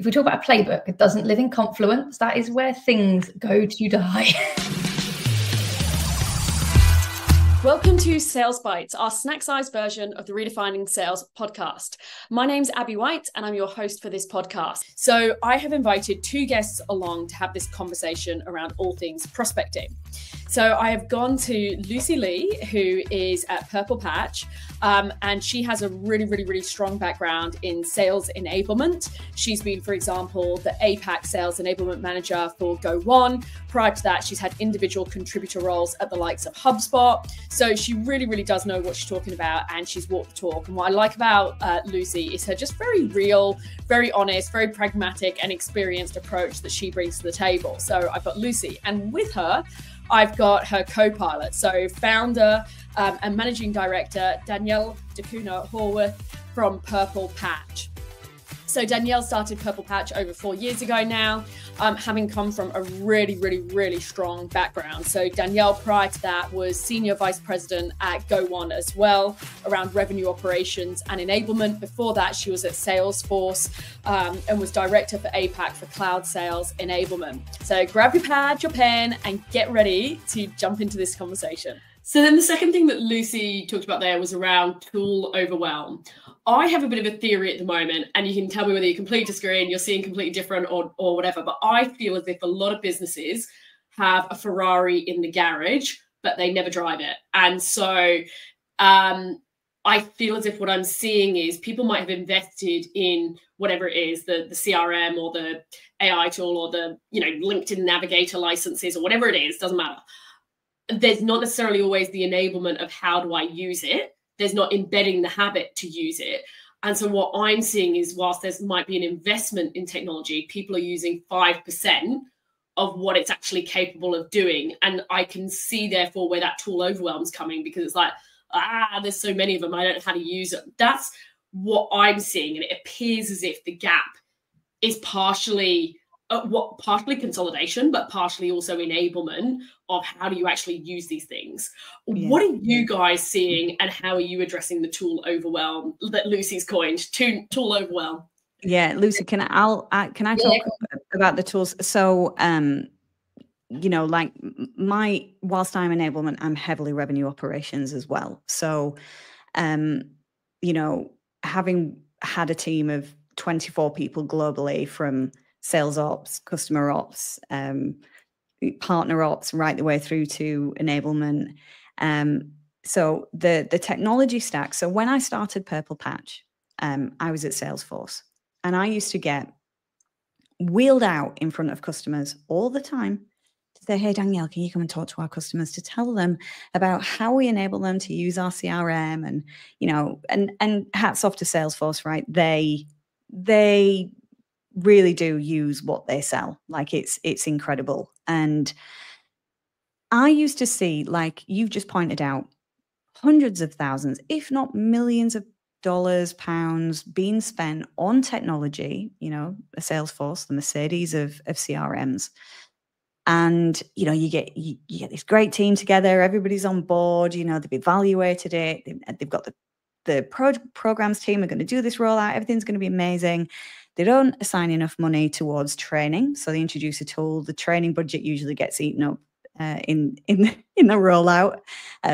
If we talk about a playbook, it doesn't live in Confluence. That is where things go to die. Welcome to Sales Bites, our snack-sized version of the Redefining Sales podcast. My name's Abby White, and I'm your host for this podcast. So I have invited two guests along to have this conversation around all things prospecting. So I have gone to Lucy Lee, who is at Purple Patch, and she has a really strong background in sales enablement. She's been, for example, the APAC sales enablement manager for Go1. Prior to that, she's had individual contributor roles at the likes of HubSpot. So she really does know what she's talking about, and she's walked the talk. And what I like about Lucy is her just very real, very honest, very pragmatic and experienced approach that she brings to the table. So I've got Lucy, and with her, I've got her co-pilot, so founder and managing director, Danielle DeCuna Horwath from Purple Patch. So Danielle started Purple Patch over 4 years ago now, having come from a really strong background. So Danielle, prior to that, was Senior Vice President at Go1 as well, around revenue operations and enablement. Before that, she was at Salesforce and was Director for APAC for Cloud Sales Enablement. So grab your pad, your pen, and get ready to jump into this conversation. So then the second thing that Lucy talked about there was around tool overwhelm. I have a bit of a theory at the moment, and you can tell me whether you completely disagree and you're seeing completely different or whatever, but I feel as if a lot of businesses have a Ferrari in the garage, but they never drive it. And so I feel as if what I'm seeing is people might have invested in whatever it is, the CRM or the AI tool or the LinkedIn Navigator licenses or whatever it is, doesn't matter. There's not necessarily always the enablement of how do I use it. There's not embedding the habit to use it. And so what I'm seeing is whilst there might be an investment in technology, people are using 5% of what it's actually capable of doing. And I can see therefore where that tool overwhelm's coming, because it's like, there's so many of them, I don't know how to use it. That's what I'm seeing. And it appears as if the gap is partially consolidation, but partially also enablement of how do you actually use these things. Yeah. What are you guys seeing, and how are you addressing the tool overwhelm that Lucy's coined, tool overwhelm? Yeah, Lucy, can I talk about the tools? So, whilst I'm enablement, I'm heavily revenue operations as well. So, having had a team of 24 people globally, from sales ops, customer ops, partner ops, right the way through to enablement. So the technology stack. So when I started Purple Patch, I was at Salesforce, and I used to get wheeled out in front of customers all the time to say, hey, Danielle, can you come and talk to our customers to tell them about how we enable them to use our CRM? And hats off to Salesforce, right? They really do use what they sell. Like it's incredible. And I used to see, like you've just pointed out, hundreds of thousands, if not millions of dollars, pounds being spent on technology, a Salesforce, the Mercedes of CRMs. And, you get this great team together, everybody's on board, they've evaluated it, they've got the programs team are going to do this rollout, everything's going to be amazing. They don't assign enough money towards training, so they introduce a tool. The training budget usually gets eaten up in the rollout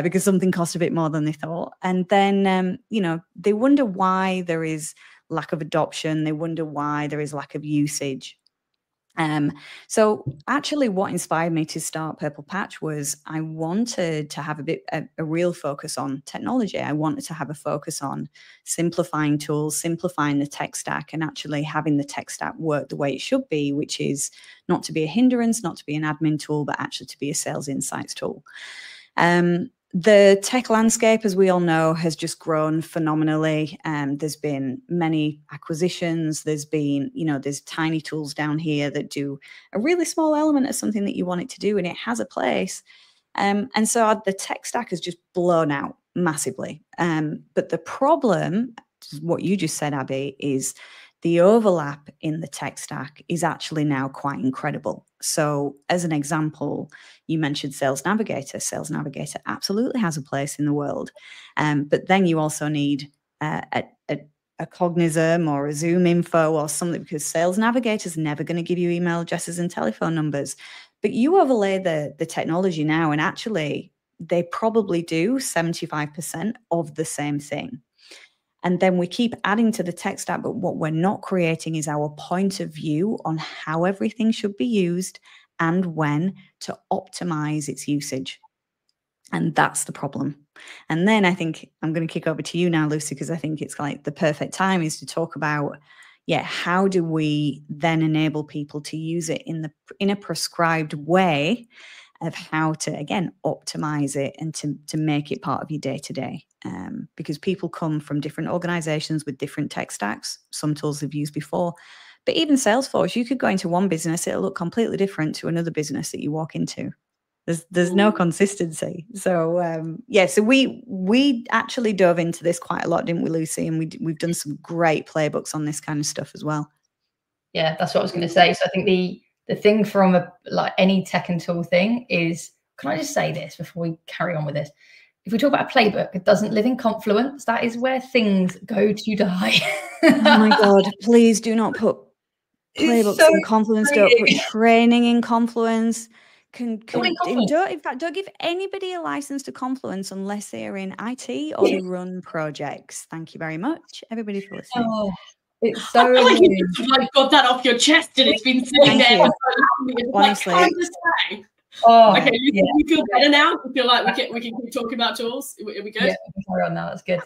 because something cost a bit more than they thought. And then, they wonder why there is lack of adoption. They wonder why there is lack of usage. So actually what inspired me to start Purple Patch was I wanted to have a real focus on technology. I wanted to have a focus on simplifying tools, simplifying the tech stack, and actually having the tech stack work the way it should be, which is not to be a hindrance, not to be an admin tool, but actually to be a sales insights tool. The tech landscape, as we all know, has just grown phenomenally. There's been many acquisitions. There's been, there's tiny tools down here that do a really small element of something that you want it to do, and it has a place. And so the tech stack has just blown out massively. But the problem, what you just said, Abby, is the overlap in the tech stack is actually now quite incredible. So as an example, you mentioned Sales Navigator. Sales Navigator absolutely has a place in the world. But then you also need a a Cognism or a Zoom Info or something, because Sales Navigator's never going to give you email addresses and telephone numbers. But you overlay the technology now, and actually they probably do 75% of the same thing. And then we keep adding to the tech stack, but what we're not creating is our point of view on how everything should be used and when to optimize its usage. And that's the problem. And then I think I'm going to kick over to you now, Lucy, because I think it's like the perfect time is to talk about, how do we then enable people to use it in a prescribed way of how to, again, optimize it and to make it part of your day-to-day. Because people come from different organizations with different tech stacks. Some tools they've used before. But even Salesforce, you could go into one business, it'll look completely different to another business that you walk into. There's no consistency. So so we actually dove into this quite a lot, didn't we, Lucy? And we've done some great playbooks on this kind of stuff as well. Yeah, that's what I was going to say. So I think the thing from any tech and tool thing is, can I just say this before we carry on with this? If we talk about a playbook, it doesn't live in Confluence. That is where things go to die. Oh my God, please do not put playbooks in Confluence. Don't put training in Confluence. Don't give anybody a license to Confluence unless they are in IT or they run projects. Thank you very much, everybody, for listening. Oh, it's so I feel like you got that off your chest and it's been sitting there for so long. Honestly. Okay, you feel better now? You feel like we can keep talking about tools? Are we good? Yeah, carry on now. That's good.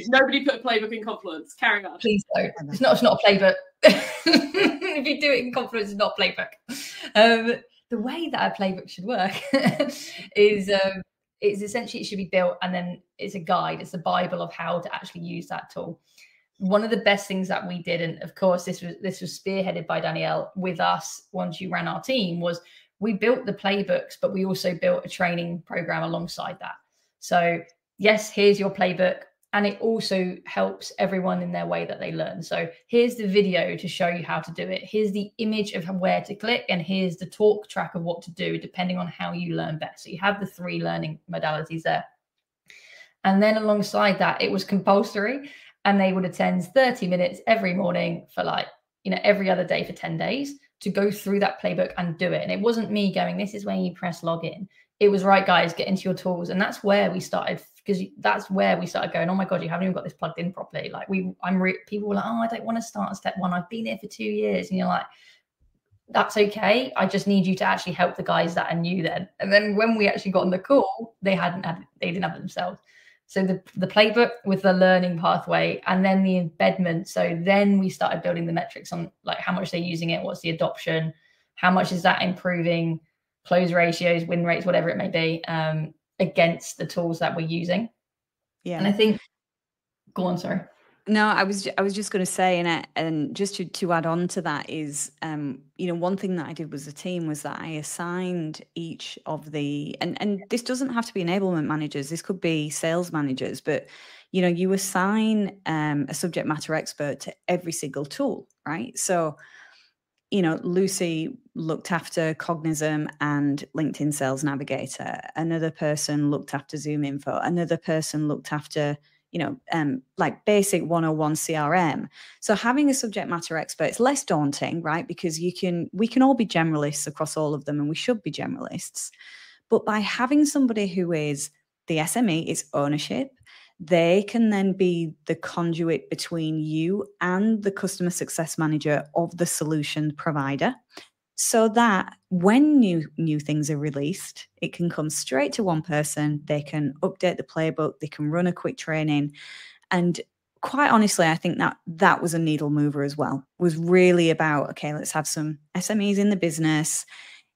Nobody put a playbook in Confluence. Carry on. Please don't. It's not a playbook. If you do it in Confluence, it's not a playbook. The way that a playbook should work is essentially it should be built, and then it's a guide. It's a Bible of how to actually use that tool. One of the best things that we did, and of course this was spearheaded by Danielle with us once you ran our team, was we built the playbooks, but we also built a training program alongside that. So yes, here's your playbook, and it also helps everyone in their way that they learn. So here's the video to show you how to do it. Here's the image of where to click, and here's the talk track of what to do depending on how you learn best. So you have the 3 learning modalities there. And then alongside that, it was compulsory. And they would attend 30 minutes every morning for every other day for 10 days to go through that playbook and do it. And it wasn't me going, this is when you press login. It was, right, guys, get into your tools. And that's where we started, because that's where we started going, oh my God, you haven't even got this plugged in properly. People were like, oh, I don't want to start at step 1. I've been here for 2 years. And you're like, that's okay. I just need you to actually help the guys that are new then. And then when we actually got on the call, they didn't have it themselves. So the playbook with the learning pathway, and then the embedment. So then we started building the metrics on how much they're using it, what's the adoption, how much is that improving close ratios, win rates, whatever it may be, against the tools that we're using. Yeah. And I think, go on, sorry. No, I was just going to say, and just to add on to that is, one thing that I did with the team was that I assigned each of the, and this doesn't have to be enablement managers, this could be sales managers, but you assign a subject matter expert to every single tool, right? So, Lucy looked after Cognism and LinkedIn Sales Navigator. Another person looked after Zoom Info. Another person looked after basic 101 CRM. So having a subject matter expert is less daunting, right? Because we can all be generalists across all of them, and we should be generalists. But by having somebody who is the SME, it's ownership, they can then be the conduit between you and the customer success manager of the solution provider, so that when new things are released, it can come straight to one person. They can update the playbook, they can run a quick training. And quite honestly, I think that was a needle mover as well. It was really about, okay, let's have some SMEs in the business.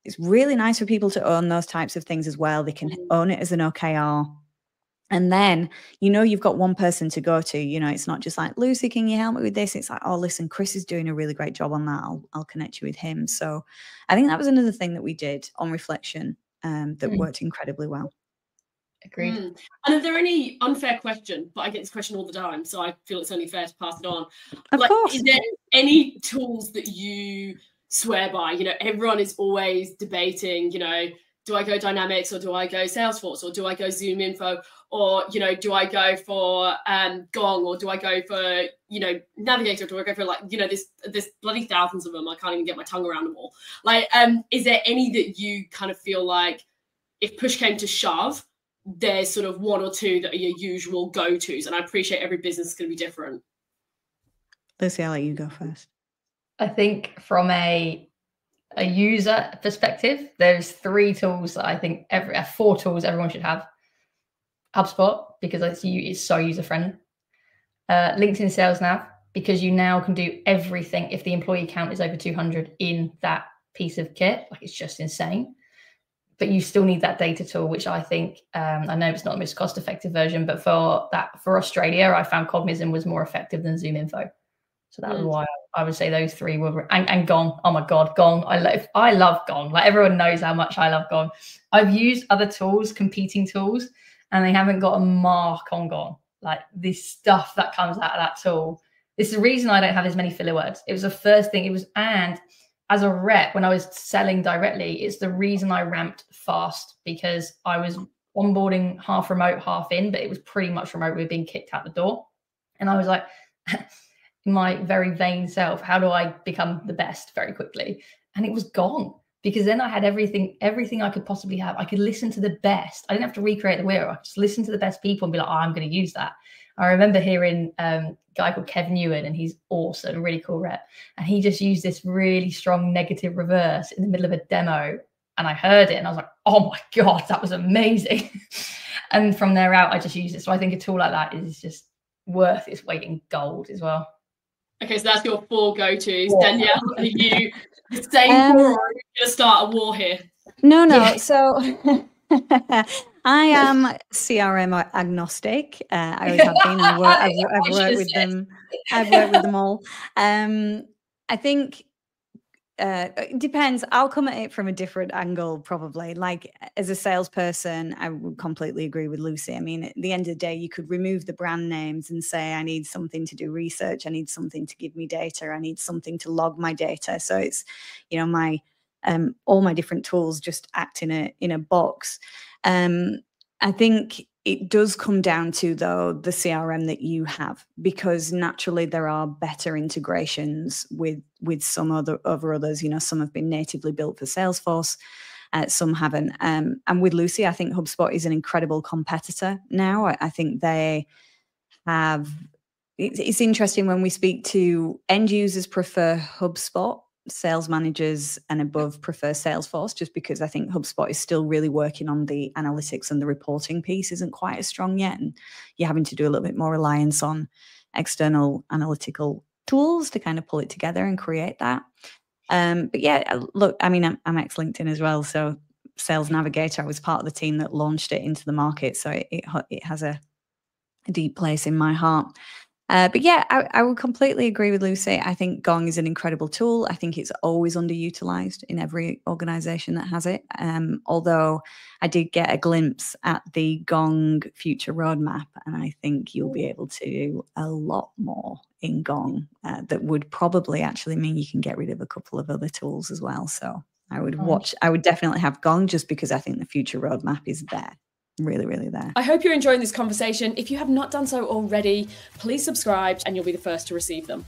It's really nice for people to own those types of things as well. They can own it as an OKR. And then, you've got one person to go to, it's not just like, Lucy, can you help me with this? It's like, oh, listen, Chris is doing a really great job on that. I'll connect you with him. So I think that was another thing that we did on reflection that worked incredibly well. Agreed. And are there any unfair question, but I get this question all the time, so I feel it's only fair to pass it on. Of course. Is there any tools that you swear by? Everyone is always debating, do I go Dynamics, or do I go Salesforce, or do I go Zoom Info, or, you know, do I go for Gong, or do I go for, you know, Navigator, or do I go for, like, you know, there's bloody thousands of them. I can't even get my tongue around them all. Like, is there any that you kind of feel like, if push came to shove, there's sort of one or two that are your usual go-tos? And I appreciate every business is going to be different. Lucy, I'll let you go first. I think from a user perspective, there's 3 tools that I think 4 tools everyone should have. HubSpot, because it's so user-friendly. LinkedIn Sales Nav, because you now can do everything if the employee count is over 200 in that piece of kit. Like, it's just insane. But you still need that data tool, which I think, I know it's not the most cost-effective version, but for Australia, I found Cognism was more effective than Zoom Info. So that was why I would say those 3 were, and Gong. Oh my God, Gong. I love Gong. Like, everyone knows how much I love Gong. I've used other tools, competing tools, and they haven't got a mark on Gong. Like, this stuff that comes out of that tool. This is the reason I don't have as many filler words. It was the first thing. And as a rep, when I was selling directly, it's the reason I ramped fast, because I was onboarding half remote, half in, but it was pretty much remote. We were being kicked out the door. And I was like, my very vain self, how do I become the best very quickly? And it was Gong, because then I had everything I could possibly have. I could listen to the best. I didn't have to recreate the wheel. I could just listen to the best people and be like, oh, I'm going to use that. I remember hearing a guy called Kevin Ewan, and he's awesome, a really cool rep. And he just used this really strong negative reverse in the middle of a demo. And I heard it and I was like, oh my God, that was amazing. And from there out, I just used it. So I think a tool like that is just worth its weight in gold as well. Okay, so that's your 4 go-tos. Yeah. Danielle, are you the same 4, or are you going to start a war here? No. Yeah. So I am CRM agnostic. I always have been. I've worked with them. I've worked with them all. I think it depends. I'll come at it from a different angle, probably. Like, as a salesperson, I would completely agree with Lucy. I mean, at the end of the day, you could remove the brand names and say, I need something to do research. I need something to give me data. I need something to log my data. So it's, you know, my all my different tools just act in a box. I think it does come down to, though, the CRM that you have, because naturally there are better integrations with some others. You know, some have been natively built for Salesforce, some haven't. And with Lucy, I think HubSpot is an incredible competitor now. I think they have. It's interesting when we speak to end users, prefer HubSpot. Sales managers and above prefer Salesforce, just because I think HubSpot is still really working on the analytics, and the reporting piece isn't quite as strong yet. And you're having to do a little bit more reliance on external analytical tools to kind of pull it together and create that. But yeah, look, I mean, I'm ex-LinkedIn as well. So Sales Navigator, I was part of the team that launched it into the market. So it has a deep place in my heart. But yeah, I would completely agree with Lucy. I think Gong is an incredible tool. I think it's always underutilized in every organization that has it. Although I did get a glimpse at the Gong future roadmap, and I think you'll be able to do a lot more in Gong that would probably actually mean you can get rid of a couple of other tools as well. So I would definitely have Gong, just because I think the future roadmap is there. Really, really there. I hope you're enjoying this conversation. If you have not done so already, please subscribe and you'll be the first to receive them.